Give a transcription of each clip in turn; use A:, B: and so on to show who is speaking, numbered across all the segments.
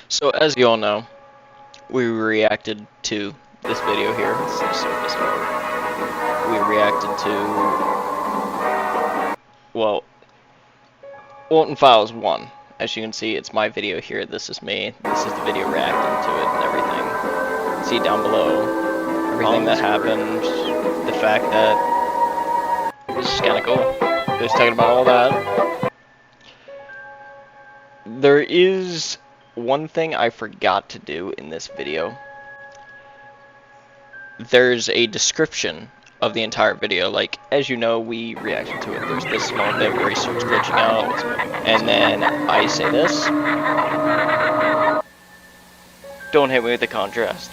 A: So as you all know, we reacted to this video here. Let's start this over. We reacted to, well, Walten Files 1. As you can see, it's my video here. This is me. This is the video reacting to it and everything. See down below everything that happened. The fact that this is kind of cool. Just talking about all that. There is one thing I forgot to do in this video. There's a description of the entire video. Like, as you know, we reacted to it. There's this small bit where he starts glitching out, and then I say this. Don't hit me with the contrast.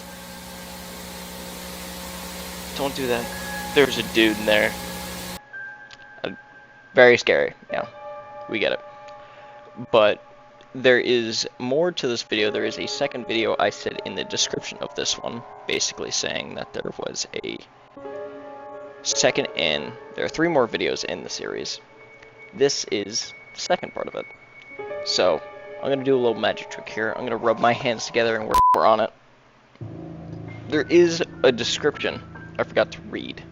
A: Don't do that. There's a dude in there. Very scary. Yeah, we get it. But there is more to this video. There is a second video I said in the description of this one, basically saying that there was a second in. There are 3 more videos in the series. This is the second part of it. So, I'm going to do a little magic trick here. I'm going to rub my hands together and we're on it. There is a description I forgot to read.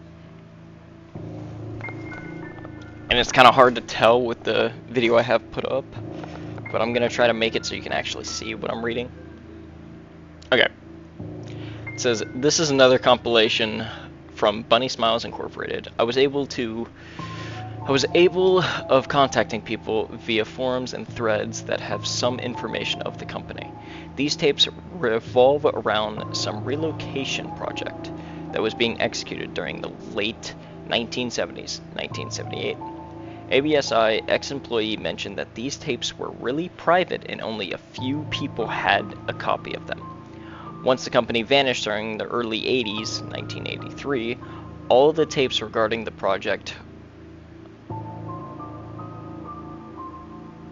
A: And it's kind of hard to tell with the video I have put up. But I'm going to try to make it so you can actually see what I'm reading. Okay. It says, this is another compilation from Bunny Smiles Incorporated. I was able of contacting people via forums and threads that have some information of the company. These tapes revolve around some relocation project that was being executed during the late 1970s, 1978. ABSI ex-employee mentioned that these tapes were really private and only a few people had a copy of them. Once the company vanished during the early 80s, 1983, all of the tapes regarding the project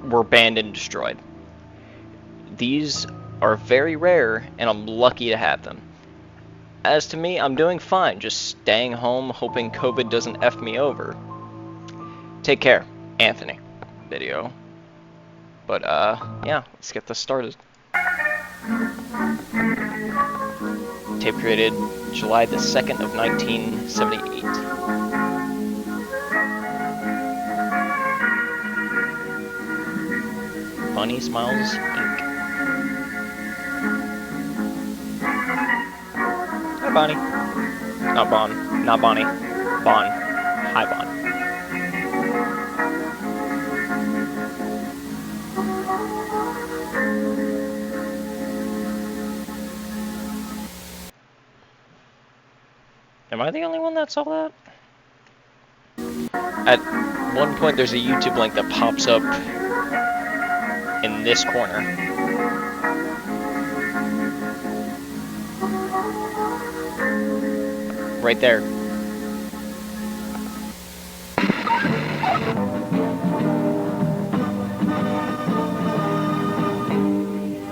A: were banned and destroyed. These are very rare, and I'm lucky to have them. As to me, I'm doing fine, just staying home, hoping COVID doesn't F me over. Take care, Anthony. Video. But, yeah, let's get this started. Tape created July the 2nd of 1978. Bunny Smiles, Inc. Hi, Bonnie. Not Bon. Not Bonnie. Bon. Hi, Bon. Am I the only one that saw that? At one point, there's a YouTube link that pops up in this corner. Right there.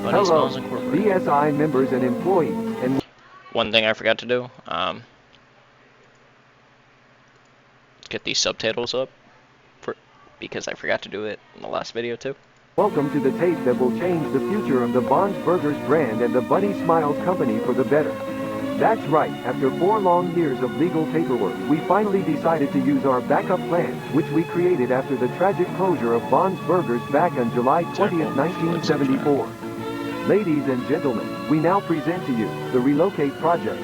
B: Hello, BSI members and employees. And
A: one thing I forgot to do, get these subtitles up, because I forgot to do it in the last video too.
B: Welcome to the tape that will change the future of the Bon's Burgers brand and the Bunny Smiles company for the better. That's right, after 4 long years of legal paperwork, we finally decided to use our backup plan, which we created after the tragic closure of Bon's Burgers back on July 20th, 1974. Ladies and gentlemen, we now present to you the Relocate Project.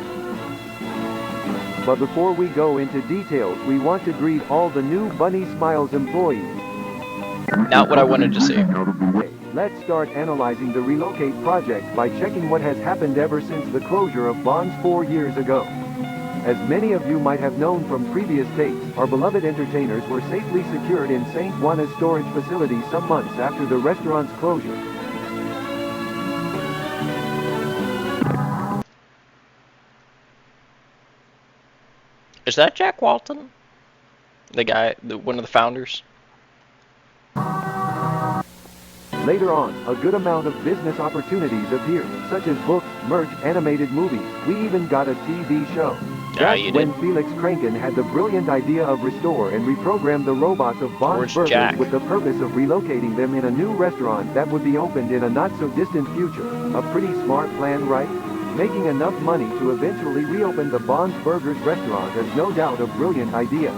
B: But before we go into details, we want to greet all the new Bunny Smiles employees.
A: Not what I wanted to see.
B: Let's start analyzing the Relocate Project by checking what has happened ever since the closure of Bon's 4 years ago. As many of you might have known from previous tapes, our beloved entertainers were safely secured in St. Juana's storage facility some months after the restaurant's closure.
A: Is that Jack Walton? The guy, one of the founders?
B: Later on, a good amount of business opportunities appeared, such as books, merch, animated movies. We even got a TV show. That's
A: you
B: when
A: did.
B: Felix Kranken had the brilliant idea of restore and reprogram the robots of Bond's
A: Where's
B: Burgers
A: Jack?
B: with the purpose of relocating them in a new restaurant that would be opened in a not-so-distant future. A pretty smart plan, right? Making enough money to eventually reopen the Bond's Burgers restaurant is no doubt a brilliant idea.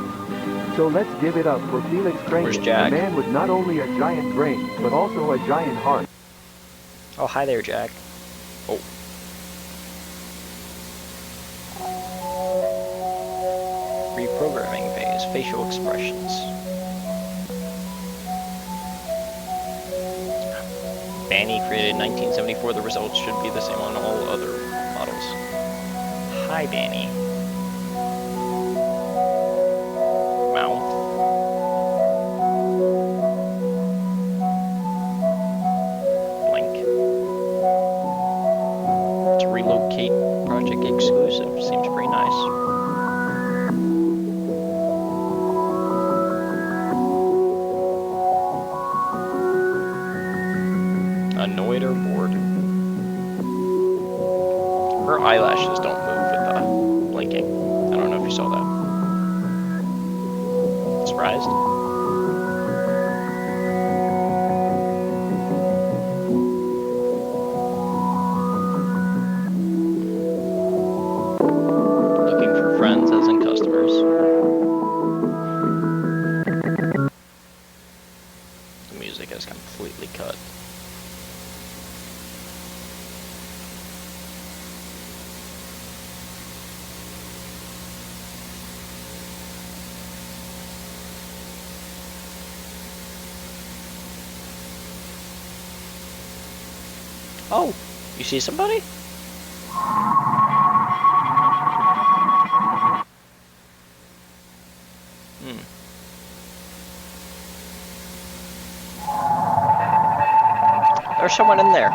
B: So let's give it up for Felix
A: Where's
B: Kranken,
A: Jack?
B: a man with not only a giant brain, but also a giant heart.
A: Oh, hi there, Jack. Oh. Reprogramming phase, facial expressions. Banny created in 1974. The results should be the same on all other models. Hi, Banny. Mouth. Blink. It's a relocate project exclusive. Seems pretty nice. Annoyed or bored. Her eyelashes don't move with blinking. I don't know if you saw that. Surprised? Looking for friends as in customers. The music is completely cut. Oh, you see somebody? There's someone in there.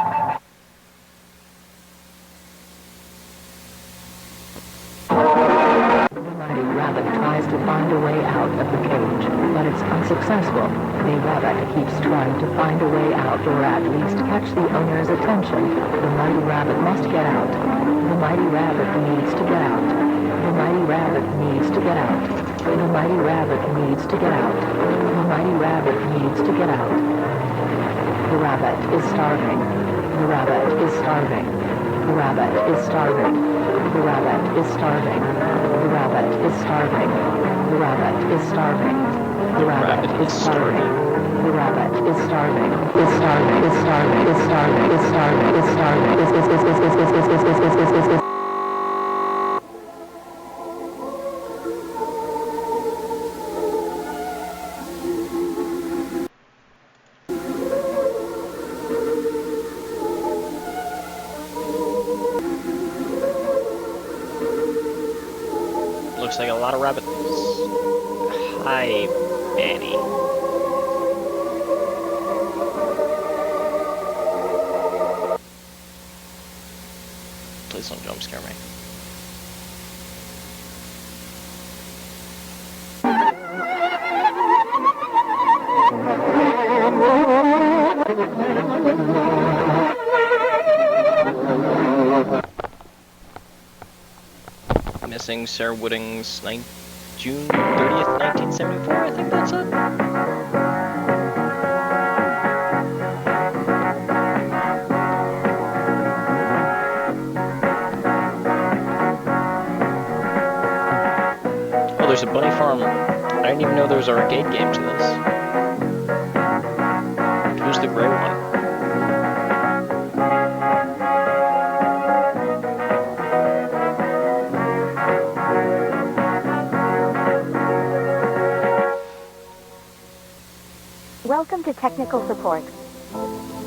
C: The mighty rabbit tries to find a way out of the cage, but it's unsuccessful. The rabbit keeps trying to find a way out, or at least catch the owner's attention. The mighty rabbit must get out. The mighty rabbit needs to get out. The mighty rabbit needs to get out. The mighty rabbit needs to get out. The mighty rabbit needs to get out. The rabbit is starving. The rabbit is starving. The rabbit is starving. The rabbit is starving. The rabbit is starving. The rabbit is starving. The rabbit is starving. The rabbit is starving. Is starving. Is starving. Is starving. Is starving. Is starving. Is.
A: Looks like a lot of rabbits. Hi, Banny. Please don't jump scare me. Missing Sarah Wooding's June 30th, 1974, I think that's it. Oh, there's a bunny farm. I didn't even know there was arcade games in this. Who's the gray one?
D: Welcome to Technical Support.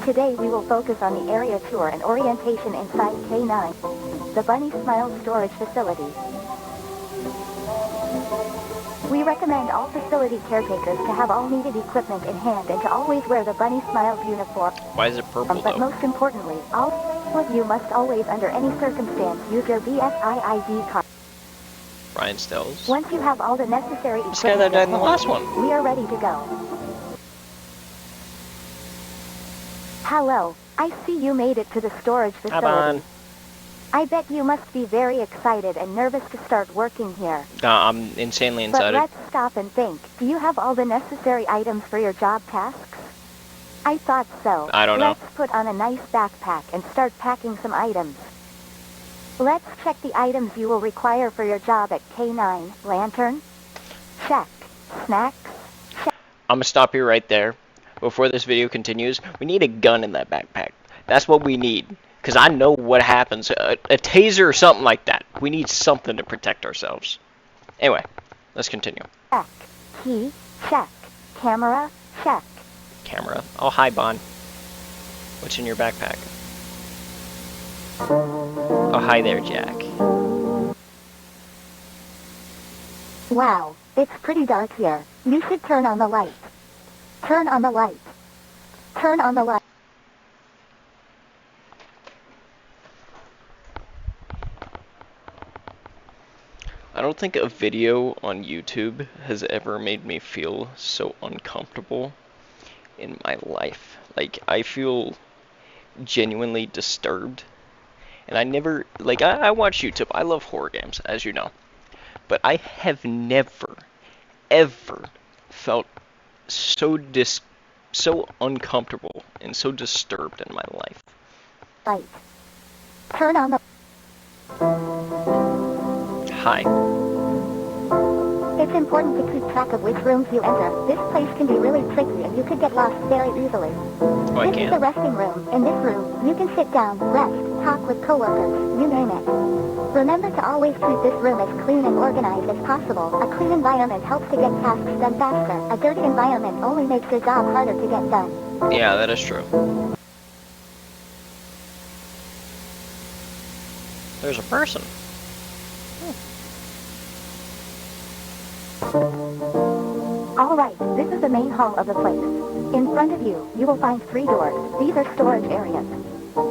D: Today we will focus on the area tour and orientation inside K9, the Bunny Smile storage facility. We recommend all facility caretakers to have all needed equipment in hand and to always wear the Bunny Smiles uniform.
A: Why is it purple
D: But
A: though?
D: most importantly, all of you must always, under any circumstance, use your BSI card.
A: Ryan Stells.
D: Once you have all the necessary equipment,
A: This guy that died in the last one.
D: we are ready to go. Hello, I see you made it to the storage facility.
A: Hi, Bon.
D: I bet you must be very excited and nervous to start working here.
A: I'm insanely
D: But
A: excited.
D: let's stop and think. Do you have all the necessary items for your job tasks? I thought so.
A: I don't know.
D: Let's put on a nice backpack and start packing some items. Let's check the items you will require for your job at K9. Lantern? Check. Snacks?
A: I'm gonna stop you right there. Before this video continues, we need a gun in that backpack. That's what we need. Because I know what happens. A taser or something like that. We need something to protect ourselves. Anyway, let's continue.
D: Check. Key? Check. Camera? Check.
A: Camera. Oh, hi, Bon. What's in your backpack? Oh, hi there, Jack.
D: Wow, it's pretty dark here. You should turn on the light. Turn on the light. Turn on the light.
A: I don't think a video on YouTube has ever made me feel so uncomfortable in my life. Like, I feel genuinely disturbed. And I never, like, I watch YouTube. I love horror games, as you know. But I have never, ever felt so uncomfortable and so disturbed in my life.
D: Light. Turn on the...
A: Hi.
D: It's important to keep track of which rooms you enter. This place can be really tricky and you could get lost very easily.
A: Oh, I
D: This is the
A: can.
D: resting room. In this room, you can sit down, rest, talk with coworkers, you name it. Remember to always keep this room as clean and organized as possible. A clean environment helps to get tasks done faster. A dirty environment only makes your job harder to get done.
A: Yeah, that is true. There's a person.
D: Alright, this is the main hall of the place. In front of you, you will find 3 doors. These are storage areas.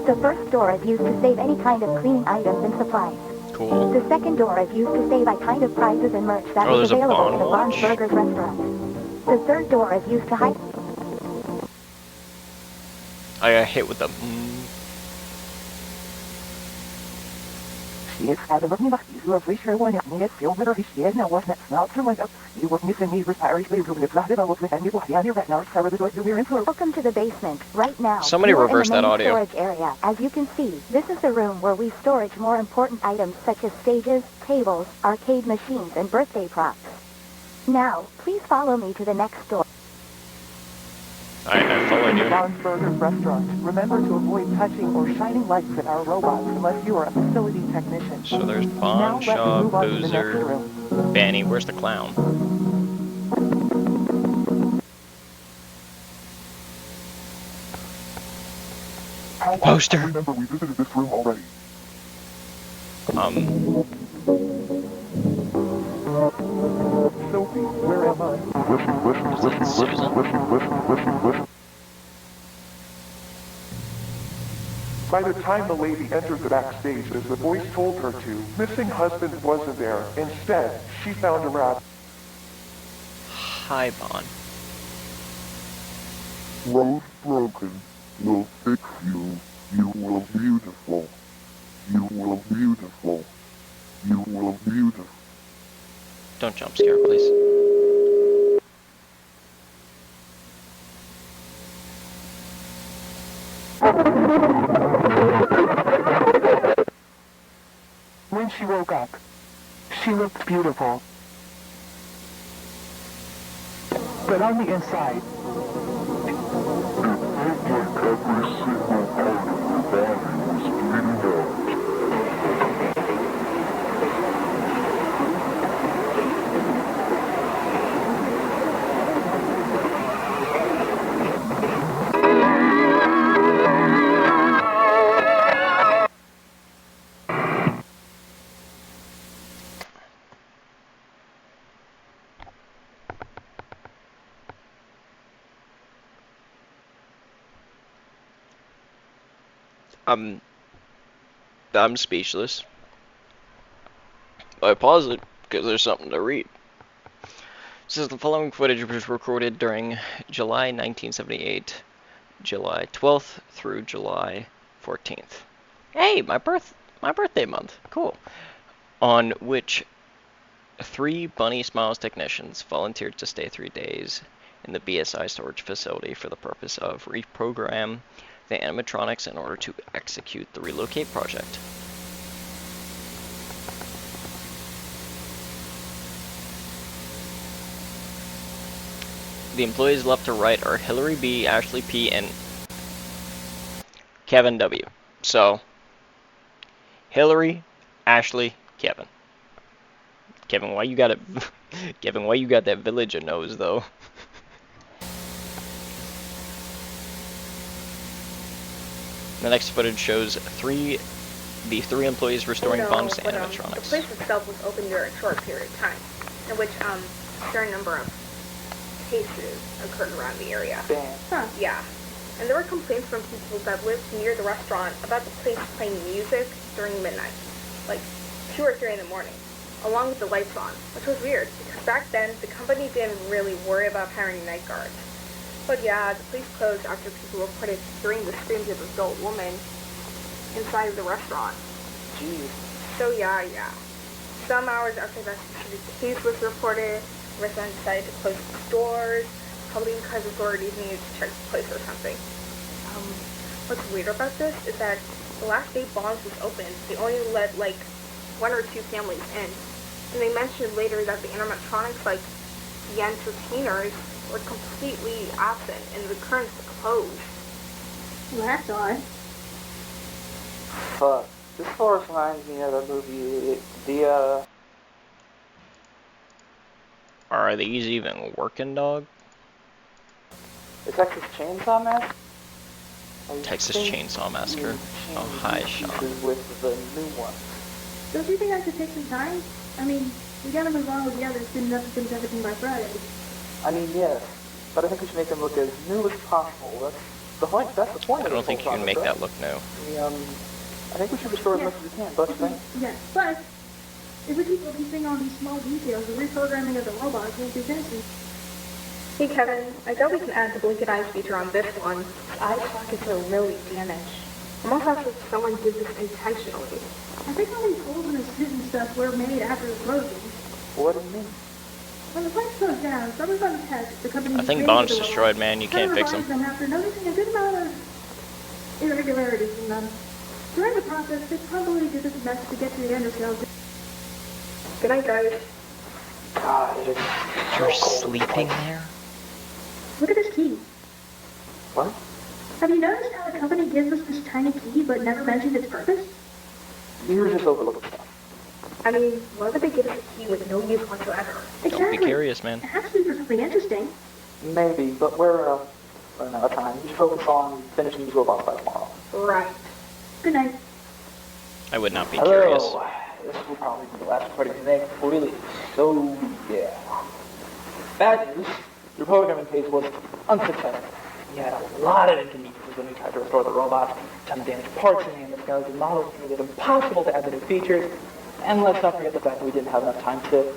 D: The first door is used to save any kind of cleaning items and supplies.
A: Cool.
D: The second door is used to save a kind of prizes and merch that
A: Oh,
D: is
A: there's a
D: available in the
A: Bon
D: Bon's
A: Watch?
D: Burgers restaurant. The third door is used to hide...
A: I got hit with the
E: She is had a lovely lucky who of leisure one at me at silver his head now was next not to window. You was missing me for Irish labor with flat about with and you was down your right now cover the door to your influence.
D: Welcome to the basement. Right now,
A: Somebody
D: you are
A: reverse
D: in the
A: that
D: main
A: audio.
D: storage area. As you can see, this is the room where we storage more important items such as stages, tables, arcade machines, and birthday props. Now, please follow me to the next door.
A: I followed you.
E: Bon's Burgers restaurant. Remember to avoid touching or shining lights at our robots unless you are a facility technician.
A: So there's
E: Now
A: Bon,
E: let's
A: Shaw,
E: move on to the next
A: Boozer,
E: room.
A: Banny. Where's the clown? Poster.
F: I remember we visited this room already.
E: Sophie, where am I?
A: Susan?
F: By the time the lady entered the backstage as the voice told her to, missing husband wasn't there. Instead, she found a rat.
A: Hi, Bon.
F: Road broken. Will fix you. You will beautiful. You will beautiful. You will beautiful.
A: Don't jump scare, please.
E: When she woke up, she looked beautiful. But on the inside,
F: Every single part of her body was bleeding out.
A: I'm speechless. I pause it because there's something to read. It says the following footage was recorded during July 1978, July 12th through July 14th. Hey, my birth. My birthday month. Cool. On which 3 Bunny Smiles technicians volunteered to stay 3 days in the BSI storage facility for the purpose of reprogram the animatronics in order to execute the relocate project. The employees left to right are Hillary B, Ashley P, and Kevin W. So, Hillary, Ashley, Kevin. Kevin, why you got it? Kevin, why you got that villager nose though? The next footage shows the 3 employees restoring bombs to animatronics.
G: The place itself was open during a short period of time, in which a certain number of cases occurred around the area.
E: Damn.
G: Huh. Yeah. And there were complaints from people that lived near the restaurant about the place playing music during midnight, like 2 or 3 in the morning, along with the lights on, which was weird, because back then the company didn't really worry about hiring night guards. But yeah, the place closed after people reported hearing the screams of an adult woman inside of the restaurant.
E: Jeez.
G: So yeah. Some hours after that the case was reported, residents decided to close the stores, probably because authorities needed to check the place or something. What's weird about this is that the last day Bonds was opened, they only let like 1 or 2 families in. And they mentioned later that the animatronics, like the entertainers, were completely absent and the curtains were closed.
H: Well, that's odd.
E: Fuck. This forest reminds me of a movie,
A: Are these even working, dog?
E: the Texas Chainsaw Massacre?
A: Texas Chainsaw Massacre. Oh, hi, Sean.
E: With the new one.
H: Don't you think that could take some time? I mean, we gotta move on with the others, soon enough to finish everything by Friday.
E: I mean, yes, but I think we should make them look as new as possible. That's the point. That's the point.
A: I don't think you can make that look new.
E: I think we should restore as much as we can. Don't you think?
H: Yes, but if we keep focusing on these small details, the reprogramming of the robots won't be finished.
G: Hey Kevin, I bet we can add the blinking eyes feature on this one. Eye sockets are really damaged. Almost as if someone did this intentionally.
H: I think all these holes in the suit and stuff were made after the closing.
E: What do you mean?
H: When the place closed down, someone on the test, the company...
A: I think Bond's destroyed, man. You can't fix him.
H: After noticing a good amount of irregularities in them. During the process, they probably did this mess to get to the undershells.
G: Good night, guys.
E: God, it is
A: You're
E: so cold.
A: sleeping there?
H: Look at this key.
E: What?
H: Have you noticed how the company gives us this tiny key but never mentioned its purpose?
E: You're just overlooking stuff.
G: I mean, why would they give us a key with no use whatsoever?
A: Don't be curious, man.
H: It has to be for something interesting.
E: Maybe, but we're running out of time. We should focus on finishing these robots by tomorrow.
G: Right.
H: Good night.
A: I would not be curious.
E: Hello. This will probably be the last recording today. Really. So, yeah. Bad news. The programming phase was unsuccessful. We had a lot of inconveniences when we tried to restore the robots. Some damaged parts and the skeleton models made it impossible to add the new features. And let's not forget the fact that we didn't have enough time to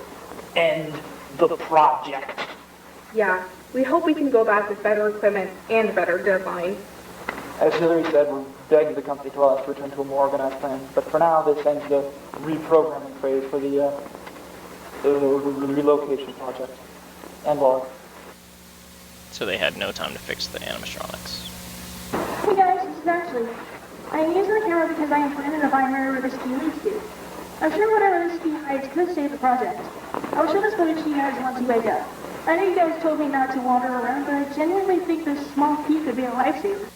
E: end the project.
G: Yeah, we hope we can go back with better equipment and a better deadline.
E: As Hillary said, we're begging the company to allow us to return to a more organized plan. But for now, this ends the reprogramming phase for the relocation project. And log.
A: So they had no time to fix the animatronics.
H: Hey guys, this is Ashley. I am using the camera because I am planning to find wherever this key leads to. I'm sure whatever this key hides could save the project. I'll show this footage to you guys once you wake up. I know you guys told me not to wander around, but I genuinely think this small key could be a lifesaver.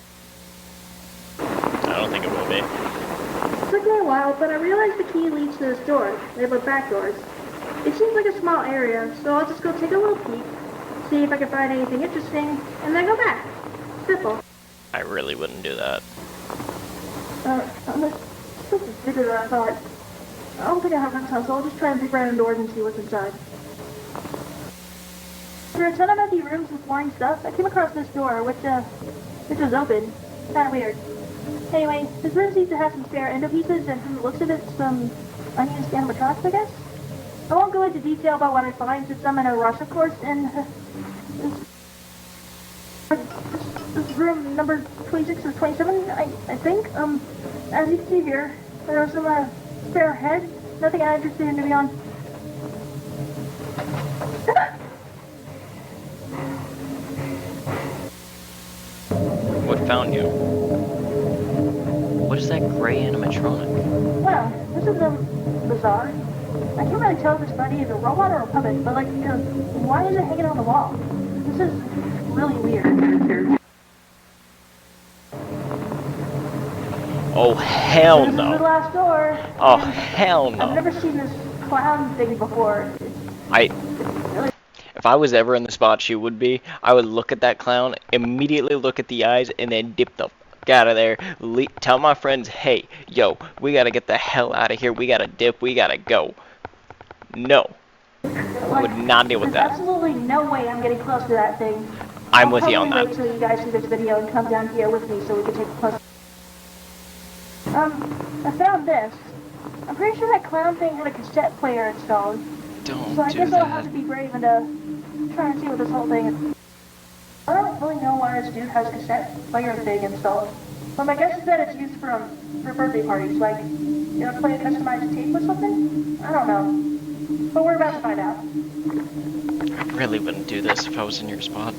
A: I don't think it will be.
H: It took me a while, but I realized the key leads to this door. They have back doors. It seems like a small area, so I'll just go take a little peek, see if I can find anything interesting, and then go back. Simple.
A: I really wouldn't do that.
H: This is bigger than I thought. I don't think I have enough time, so I'll just try and peek around doors and see what's inside. There are a ton of empty rooms with flying stuff. I came across this door, which was open. Kinda weird. Anyway, this room seems to have some spare endo pieces, and from the looks of it, some unused animatronics, I guess? I won't go into detail about what I find, since I'm in a rush, of course, and this room number 26 or 27, I think. As you can see here, There was some spare head. Nothing I'm interested in, to be honest.
A: What found you? What is that gray animatronic?
H: Well, this is bizarre. I can't really tell if this buddy is a robot or a puppet, but like, why is it hanging on the wall? This is really weird.
A: Oh, hell
H: This is the
A: no.
H: last door.
A: Oh,
H: and
A: hell no.
H: I've never seen this clown thing before.
A: If I was ever in the spot she would be, I would look at that clown, immediately look at the eyes, and then dip the fuck out of there. Tell my friends, hey, yo, we gotta get the hell out of here. We gotta dip. We gotta go. No. I would not deal with
H: There's
A: that.
H: absolutely no way I'm getting close to that thing.
A: I'm with you on
H: I'll
A: that.
H: probably wait till you guys see this video and come down here with me so we can take a close. I found this. I'm pretty sure that clown thing had a cassette player installed.
A: Don't
H: So I
A: do
H: guess I'll have to
A: that.
H: be brave and try and see what this whole thing is. I don't really know why this dude has a cassette player thing installed. But my guess is that it's used for birthday parties, like, play a customized tape or something? I don't know. But we're about to find out.
A: I really wouldn't do this if I was in your spot.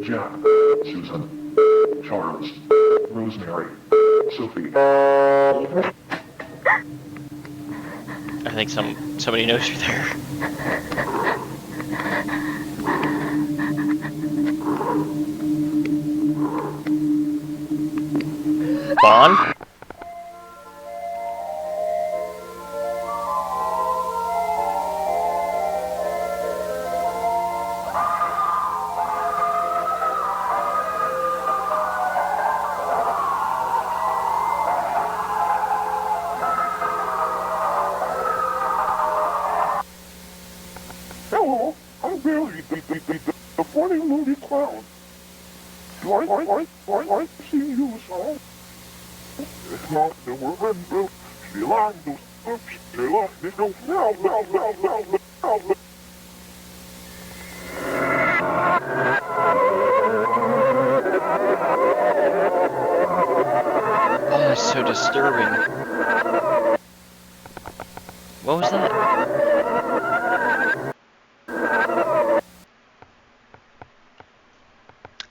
F: Jack, Susan, Charles, Rosemary, Sophie.
A: I think somebody knows you're there. Bond?
F: Hello, I'm Billy, the funny moody clown. I see you, so. It's not the word, she likes those oops, she likes this, no, no.
A: Oh, that's so disturbing. What was that?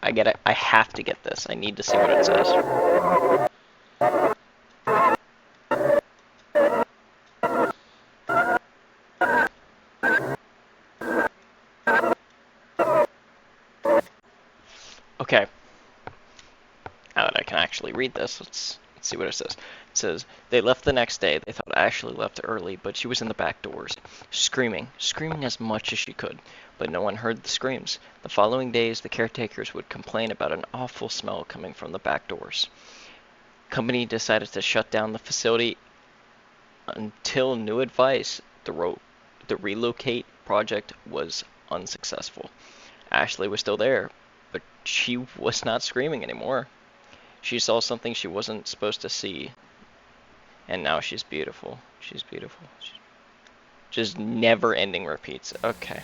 A: I get it. I have to get this. I need to see what it says. Okay. Now that I can actually read this, let's see what it says. It says, they left the next day. They thought Ashley left early, but she was in the back doors, screaming as much as she could, but no one heard the screams. The following days, the caretakers would complain about an awful smell coming from the back doors. Company decided to shut down the facility until new advice. The relocate project was unsuccessful. Ashley was still there, but she was not screaming anymore. She saw something she wasn't supposed to see, and now she's beautiful. She's beautiful. Just never-ending repeats. Okay.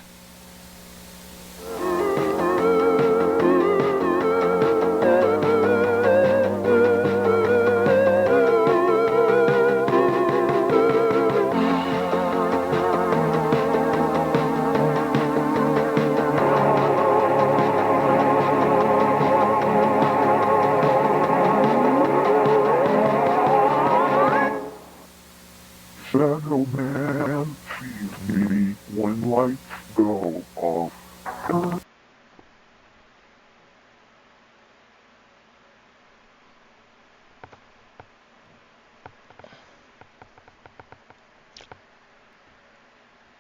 F: Shadow Man sees me when lights go off.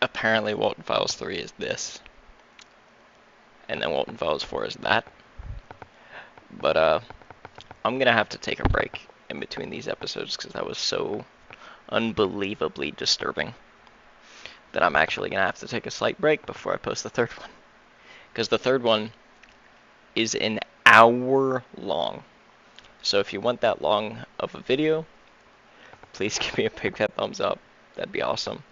A: Apparently Walten Files 3 is this. And then Walten Files 4 is that. But, I'm gonna have to take a break in between these episodes because that was so unbelievably disturbing that I'm actually gonna have to take a slight break before I post the third one. because the third one is an hour long. So if you want that long of a video, please give me a big fat thumbs up. That'd be awesome.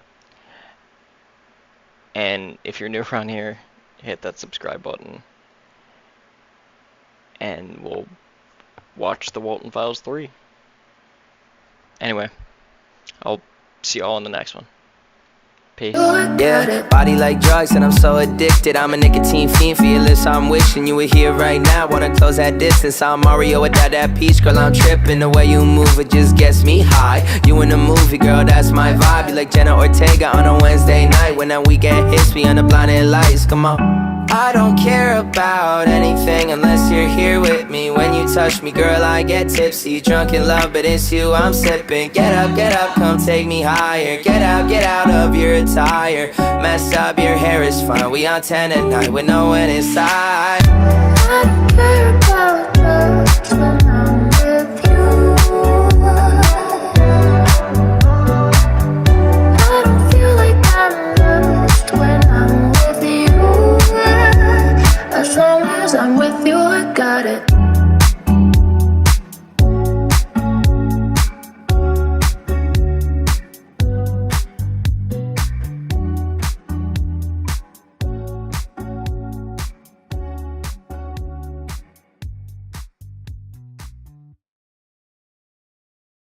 A: And if you're new around here, hit that subscribe button. And we'll watch the Walten Files 3. Anyway, I'll see y'all in the next one. Peace.
I: Yeah, body like drugs and I'm so addicted. I'm a nicotine fiend for your lips. I'm wishing you were here right now. Wanna close that distance. I'm Mario without that peach. Girl, I'm tripping. The way you move, it just gets me high. You in a movie, girl, that's my vibe. You like Jenna Ortega on a Wednesday night. When that weekend hits me on the blinded lights. Come on. I don't care about anything unless you're here with me. When you touch me, girl, I get tipsy. Drunk in love, but it's you I'm sipping. Get up, come take me higher. Get out of your attire. Messed up, your hair is fine. We on 10 at night with no one inside.